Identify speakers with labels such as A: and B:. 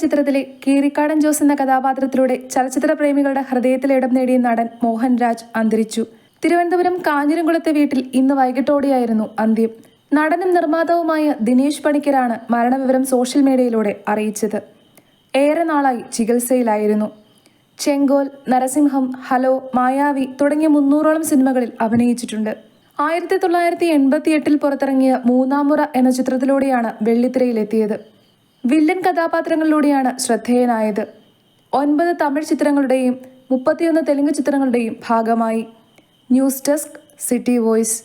A: ചിത്രത്തിലെ കീരിക്കാടൻ ജോസ് എന്ന കഥാപാത്രത്തിലൂടെ ചലച്ചിത്ര പ്രേമികളുടെ ഹൃദയത്തിൽ ഇടം നേടിയ നടൻ മോഹൻരാജ് അന്തരിച്ചു. തിരുവനന്തപുരം കാഞ്ഞിരംകുളത്തെ വീട്ടിൽ ഇന്ന് വൈകിട്ടോടെയായിരുന്നു അന്ത്യം. നടനും നിർമ്മാതാവുമായ ദിനേശ് പണിക്കരാണ് മരണവിവരം സോഷ്യൽ മീഡിയയിലൂടെ അറിയിച്ചത്. ഏറെ നാളായി ചികിത്സയിലായിരുന്നു. ചെങ്കോൽ, നരസിംഹം, ഹലോ, മായാവി തുടങ്ങിയ 300ഓളം സിനിമകളിൽ അഭിനയിച്ചിട്ടുണ്ട്. 1988 പുറത്തിറങ്ങിയ മൂന്നാം മുറ എന്ന ചിത്രത്തിലൂടെയാണ് വെള്ളിത്തിരയിലെത്തിയത്. വില്ലൻ കഥാപാത്രങ്ങളിലൂടെയാണ് ശ്രദ്ധേയനായത്. 9 തമിഴ് ചിത്രങ്ങളുടെയും 31 തെലുങ്ക് ചിത്രങ്ങളുടെയും ഭാഗമായി. News desk, city voice.